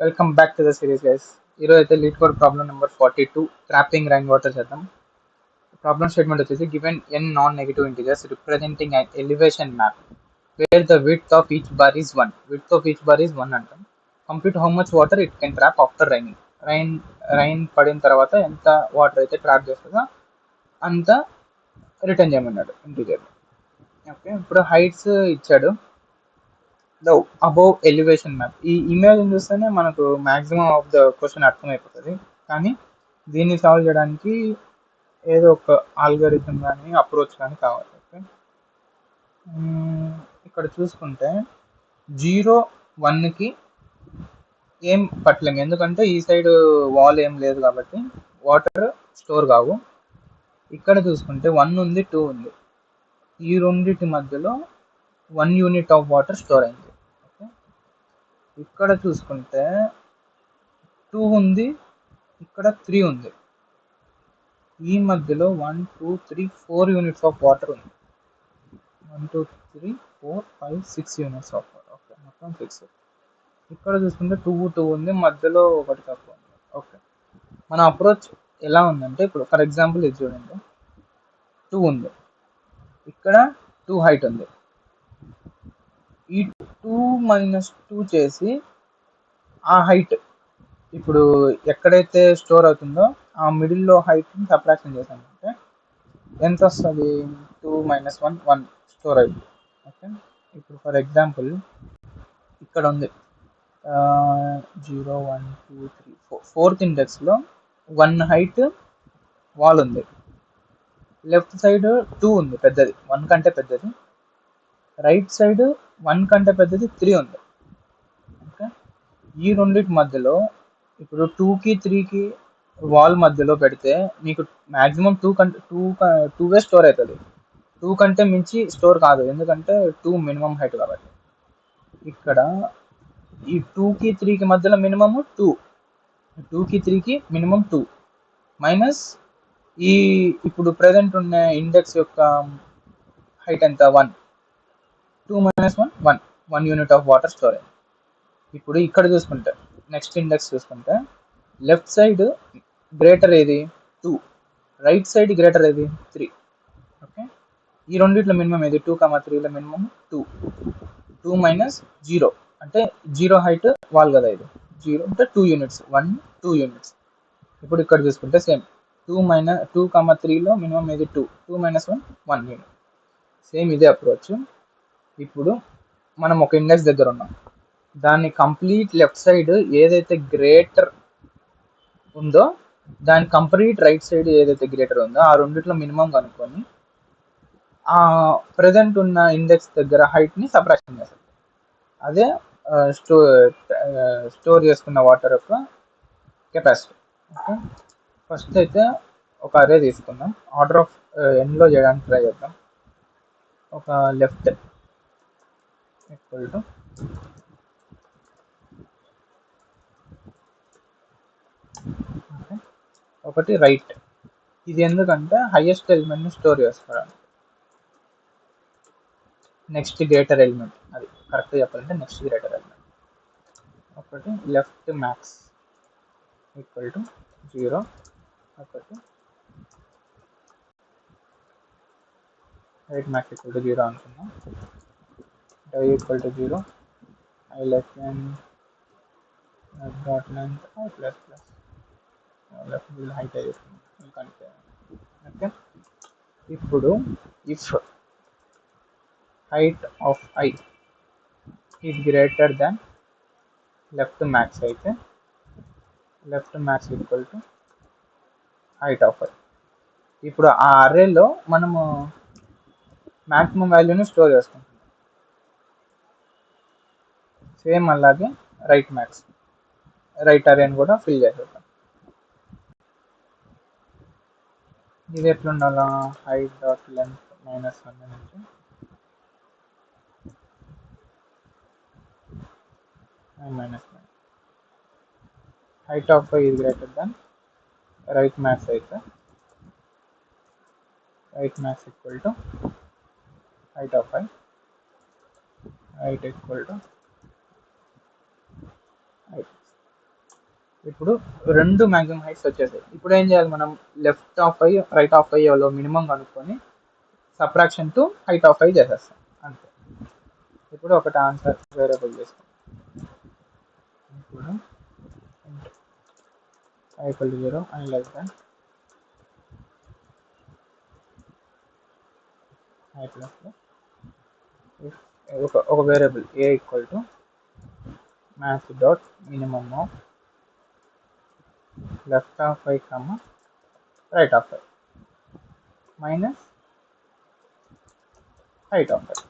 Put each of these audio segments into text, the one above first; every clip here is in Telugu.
Welcome back to the series guys. ఈరోజు అయితే lead code problem number 42 trapping rain water చేద్దాం. ప్రాబ్లం స్టేట్మెంట్ వచ్చేసి given n non negative integers representing an elevation map wear the width of each bar is 1. Width of each bar is 1 అంటాం. Compute how much water it can trap after raining. Rain పడిన తర్వాత ఎంత వాటర్ అయితే ట్రాప్ చేస్తుందో అంత రిటర్న్ చేయమన్నాడు ఇంటిజర్. ఓకే, ఇప్పుడు హైట్స్ ఇచ్చాడు. The above elevation map. ఈ ఇమేజ్ చూస్తేనే మనకు మ్యాక్సిమం ఆఫ్ ద క్వశ్చన్ అర్థమైపోతుంది. కానీ దీన్ని సాల్వ్ చేయడానికి ఏదో ఒక ఆల్గరిథం కానీ అప్రోచ్ కానీ కావాలి. ఓకే, ఇక్కడ చూసుకుంటే 0, 1కి ఏం పట్టలేము, ఎందుకంటే ఈ సైడ్ వాల్ ఏం లేదు కాబట్టి వాటర్ స్టోర్ కావు. ఇక్కడ చూసుకుంటే 1 ఉంది, 2 ఉంది. ఈ రెండింటి మధ్యలో 1 యూనిట్ ఆఫ్ వాటర్ స్టోర్ అయింది. ఇక్కడ చూసుకుంటే 2 ఉంది, ఇక్కడ 3 ఉంది. ఈ మధ్యలో 1, 2, 3, 4 యూనిట్స్ ఆఫ్ వాటర్ ఉంది. 1, 2, 3, 4, 5, 6 యూనిట్స్ ఆఫ్ వాటర్. ఓకే, మొత్తం 6. ఇక్కడ చూసుకుంటే 2 ఉంది, మధ్యలో ఒకటి తక్కువ ఉంది. ఓకే, మన అప్రోచ్ ఎలా ఉందంటే, ఇప్పుడు ఫర్ ఎగ్జాంపుల్ ఇది చూడండి, 2 ఉంది, ఇక్కడ 2 హైట్ ఉంది. ఈ 2 - 2 చేసి ఆ హైట్ ఇప్పుడు ఎక్కడైతే స్టోర్ అవుతుందో ఆ మిడిల్లో హైట్ని సబ్ట్రాక్షన్ చేసామంటే ఎంత వస్తుంది? 2 - 1 1 స్టోర్ అవుతుంది. ఓకే, ఇప్పుడు ఫర్ ఎగ్జాంపుల్ ఇక్కడ ఉంది 0, 1, 2, 3, 4 ఫోర్త్ ఇండెక్స్లో 1 హైట్ వాల్ ఉంది. లెఫ్ట్ సైడ్ 2 ఉంది, పెద్దది, 1 కంటే పెద్దది. రైట్ సైడ్ 1 కంటే పెద్దది 3 ఉంది. ఓకే, ఈ రెండింటి మధ్యలో ఇప్పుడు 2కి 3కి వాల్ మధ్యలో పెడితే మీకు మ్యాక్సిమం 2 స్టోర్ అవుతుంది. 2 కంటే మించి స్టోర్ కాదు, ఎందుకంటే 2 మినిమం హైట్ కాబట్టి. ఇక్కడ ఈ 2కి 3కి మధ్యలో మినిమమ్ 2, 2కి 3కి మినిమం 2 మైనస్ ఈ ఇప్పుడు ప్రెజెంట్ ఉన్న ఇండెక్స్ యొక్క హైట్ ఎంత? 1. 2 - 1 1 1 యూనిట్ ఆఫ్ వాటర్ స్టోర్ అయింది. ఇప్పుడు ఇక్కడ చూసుకుంటే నెక్స్ట్ ఇండెక్స్ చూసుకుంటే లెఫ్ట్ సైడ్ గ్రేటర్ ఏది? 2. రైట్ సైడ్ గ్రేటర్ ఏది? 3. ఓకే, ఈ రెండిట్లో మినిమం ఏది? 2, 3లో మినిమం 2. 2 - 0 అంటే 0 హైట్ వాల్ కదా, ఇది 0 అంటే 2 యూనిట్స్, 1 2 యూనిట్స్. ఇప్పుడు ఇక్కడ చూసుకుంటే సేమ్ 2, 3లో మినిమం ఏది? 2. 2 - 1 1 యూనిట్. సేమ్ ఇదే అప్రోచ్. ఇప్పుడు మనం ఒక ఇండెక్స్ దగ్గర ఉన్నాం, దాన్ని కంప్లీట్ లెఫ్ట్ సైడ్ ఏదైతే గ్రేటర్ ఉందో దాని కంప్లీట్ రైట్ సైడ్ ఏదైతే గ్రేటర్ ఉందో ఆ రెండిట్లో మినిమం కనుక్కొని ఆ ప్రజెంట్ ఉన్న ఇండెక్స్ దగ్గర హైట్ని సబ్ట్రాక్షన్ చేస్తారు. అదే స్టోర్ చేసుకున్న వాటర్ యొక్క కెపాసిటీ. ఓకే, ఫస్ట్ అయితే ఒక అరే తీసుకుందాం. ఆర్డర్ ఆఫ్ ఎన్లో చేయడానికి ట్రై చేద్దాం. ఒక లెఫ్ట్ ఈక్వల్ టు ఒకటి రైట్. ఇది ఎందుకంటే హైయెస్ట్ ఎలిమెంట్ని స్టోర్ చేసుకోవడానికి. నెక్స్ట్ గ్రేటర్ ఎలిమెంట్, అది కరెక్ట్గా చెప్పాలంటే నెక్స్ట్ గ్రేటర్ ఎలిమెంట్. ఒకటి లెఫ్ట్ మ్యాక్స్ ఈక్వల్ టు 0. ఒకటి రైట్ మ్యాక్స్ ఈక్వల్ టు 0 అనుకున్నాం. Die equal to 0, I less than dot length I plus plus left height ఎందుకంటే. ఓకే, ఇప్పుడు if height of I is greater than left max అయితే left max equal to height of I. ఇప్పుడు ఆ అర్రేలో మనము మ్యాక్సిమం వాల్యూని స్టోర్ చేసుకుంటాం. సేమ్ అలాగే రైట్ అర్రేని కూడా ఫిల్ చేసేద్దాం. ఇది ఎట్లుండాలా? హైట్ డాట్ లెంత్ -1 నుంచి -9. height of I is greater than right max అయితే right max equal to height of I, height equal to height. ఇప్పుడు రెండు మ్యాక్సిమం హైట్స్ వచ్చేసాయి. ఇప్పుడు ఏం చేయాలి మనం? Left of i right of ఐలో మినిమం కనుక్కొని subtraction to height of i చేసేస్తాం అంతే. ఇప్పుడు ఒకటి ఆన్సర్ వేరియబుల్ చేస్తాం. ఇప్పుడు i equal to 0 and less than i plus plus if ఒక variable a equal to math dot minimum of left of i comma right of i minus height of i.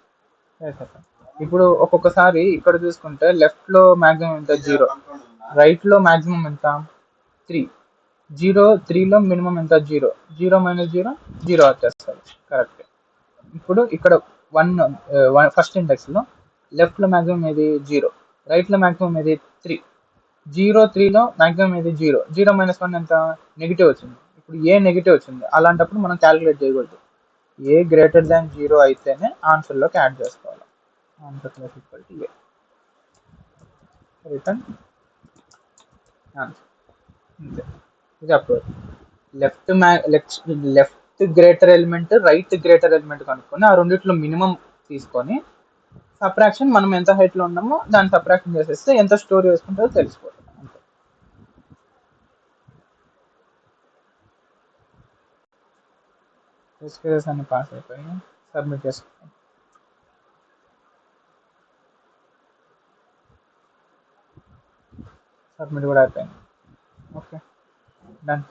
ఇప్పుడు ఒక్కొక్కసారి ఇక్కడ చూసుకుంటే లెఫ్ట్ లో మాక్సిమం ఎంత? 0. రైట్ లో మాక్సిమం ఎంత? 3. 3లో మినిమం ఎంత? 0. 0 మైనస్ 0 0 వచ్చేస్తుంది. కరెక్ట్. ఇప్పుడు ఇక్కడ ఫస్ట్ ఇండెక్స్ లో లెఫ్ట్ లో మాక్సిమం ఏది? 0. రైట్ లో మాక్సిమం ఏది? 3. 3లో మాక్సిమం ఏది? 0. 0 మైనస్ 1 ఎంత? నెగిటివ్ వచ్చింది. ఇప్పుడు ఏ నెగిటివ్ వచ్చింది, అలాంటప్పుడు మనం క్యాలిక్యులేట్ చేయకూడదు. ఏ గ్రేటర్ దాన్ 0 అయితేనే ఆన్సర్లోకి యాడ్ చేసుకోవాలి. Answer plus equal to A return answer. అంతే. ఇది approach. Left greater element, right greater element కనుక్కొని ఆ రెండిట్లో మినిమం తీసుకొని సబ్ట్రాక్షన్ మనం ఎంత హైట్ లో ఉన్నామో దాన్ని సబ్ట్రాక్షన్ చేసేస్తే ఎంత స్టోర్ చేసుకుంటారో తెలిసిపోతుంది. అంతే. కేసెస్ అన్ని పాస్ అయిపోయి సబ్మిట్ చేసుకుంటాం. సబ్మిట్ కూడా అయిపోయింది. Okay, done.